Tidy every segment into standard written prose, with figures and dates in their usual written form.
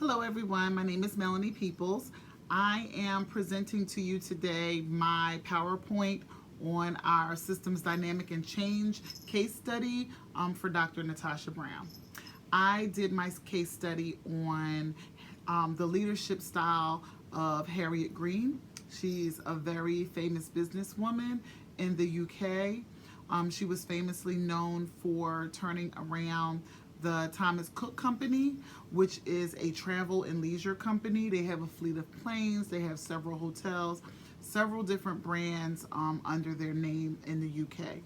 Hello everyone, my name is Melanie Peoples. I am presenting to you today my PowerPoint on our Systems Dynamic and Change case study for Dr. Natasha Brown. I did my case study on the leadership style of Harriet Green. She's a very famous businesswoman in the UK. She was famously known for turning around the Thomas Cook Company, which is a travel and leisure company. They have a fleet of planes, they have several hotels, several different brands under their name in the UK.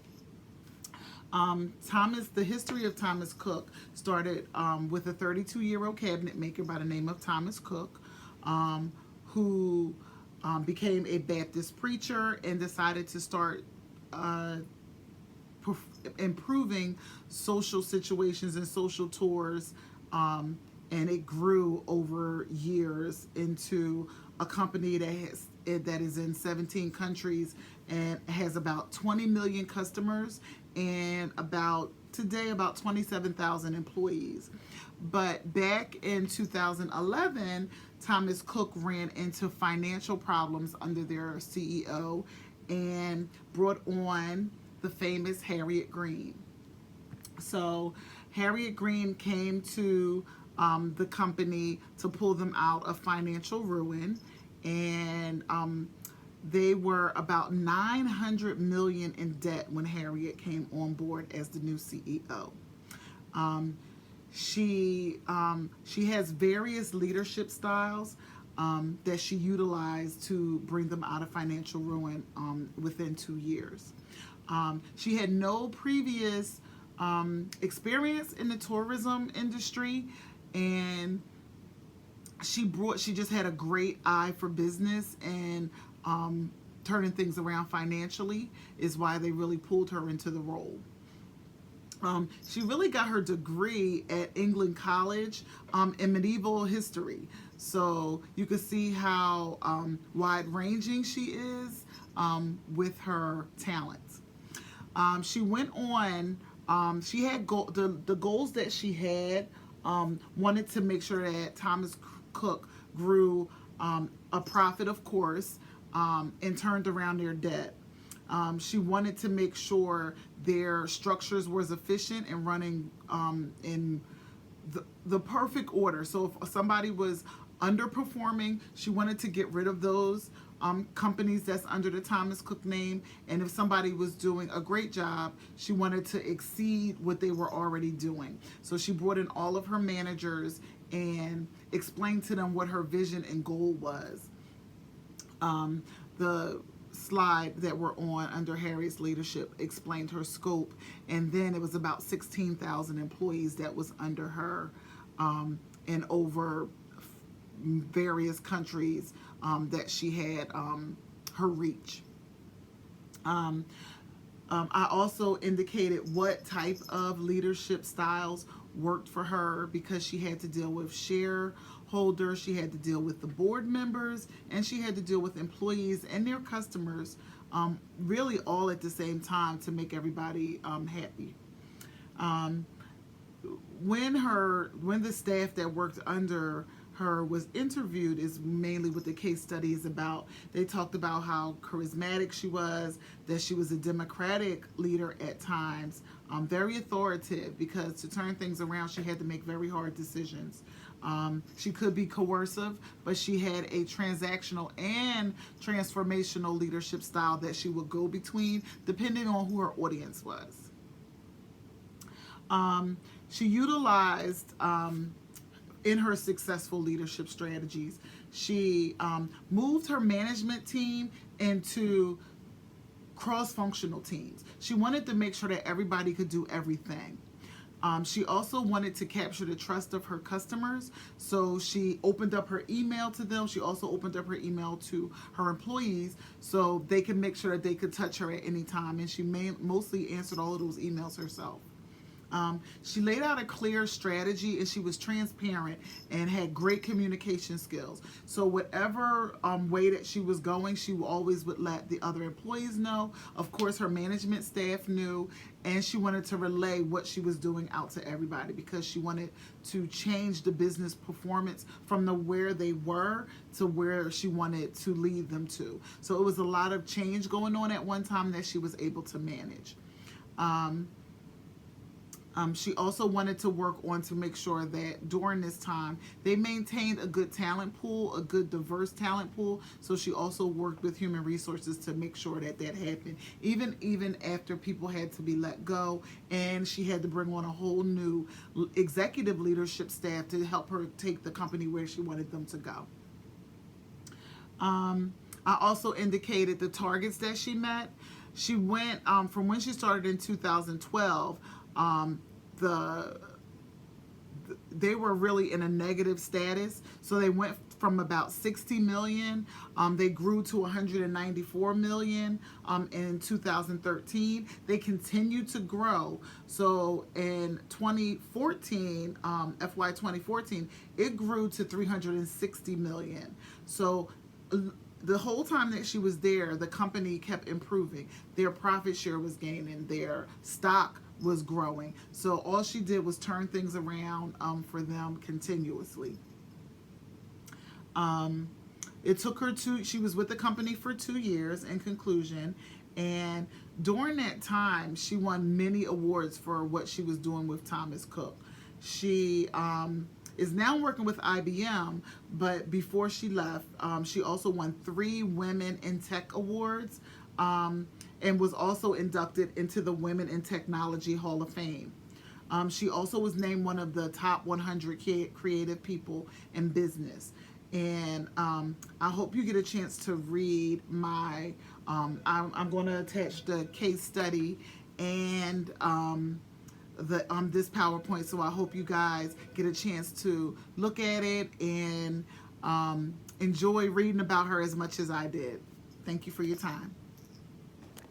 The history of Thomas Cook started with a 32-year-old cabinet maker by the name of Thomas Cook, who became a Baptist preacher and decided to start improving social situations and social tours, and it grew over years into a company that is in 17 countries and has about 20 million customers and today about 27,000 employees. But back in 2011, Thomas Cook ran into financial problems under their CEO and brought on the famous Harriet Green. So Harriet Green came to the company to pull them out of financial ruin, and they were about $900 million in debt when Harriet came on board as the new CEO. She has various leadership styles that she utilized to bring them out of financial ruin within 2 years. She had no previous experience in the tourism industry, and she just had a great eye for business and turning things around financially is why they really pulled her into the role. She really got her degree at England College in medieval history. So you can see how wide-ranging she is with her talents. She went on, she had the goals that she had, wanted to make sure that Thomas Cook grew a profit, of course, and turned around their debt. She wanted to make sure their structures was efficient and running in the perfect order. So if somebody was underperforming, she wanted to get rid of those companies that's under the Thomas Cook name, and if somebody was doing a great job, she wanted to exceed what they were already doing. So she brought in all of her managers and explained to them what her vision and goal was. The slide that we're on under Harriet's leadership explained her scope, and then it was about 16,000 employees that was under her and over various countries that she had her reach. I also indicated what type of leadership styles worked for her because she had to deal with shareholders, she had to deal with the board members, and she had to deal with employees and their customers, really all at the same time to make everybody happy. When the staff that worked under her was interviewed is mainly what the case study is about. They talked about how charismatic she was, that she was a democratic leader at times, very authoritative, because to turn things around she had to make very hard decisions. She could be coercive, but she had a transactional and transformational leadership style that she would go between depending on who her audience was. She utilized in her successful leadership strategies, she moved her management team into cross-functional teams. She wanted to make sure that everybody could do everything. She also wanted to capture the trust of her customers, so she opened up her email to them. She also opened up her email to her employees so they could make sure that they could touch her at any time, and she mostly answered all of those emails herself. She laid out a clear strategy, and she was transparent and had great communication skills. So whatever way that she was going, she always would let the other employees know. Of course, her management staff knew, and she wanted to relay what she was doing out to everybody because she wanted to change the business performance from where they were to where she wanted to lead them to. So it was a lot of change going on at one time that she was able to manage. She also wanted to work on to make sure that during this time they maintained a good talent pool, a good diverse talent pool. So she also worked with human resources to make sure that that happened, even after people had to be let go, and she had to bring on a whole new executive leadership staff to help her take the company where she wanted them to go. I also indicated the targets that she met. She went from when she started in 2012. They were really in a negative status, so they went from about 60 million. They grew to 194 million in 2013. They continued to grow. So in 2014, FY 2014, it grew to 360 million. So the whole time that she was there, the company kept improving. Their profit share was gaining. Their stock was growing. So all she did was turn things around for them continuously. It took her she was with the company for 2 years in conclusion. And during that time, she won many awards for what she was doing with Thomas Cook. She is now working with IBM, but before she left, she also won 3 Women in Tech Awards, and was also inducted into the Women in Technology Hall of Fame. She also was named one of the top 100 creative people in business. And I hope you get a chance to read my, I'm going to attach the case study and this PowerPoint. So I hope you guys get a chance to look at it and enjoy reading about her as much as I did. Thank you for your time.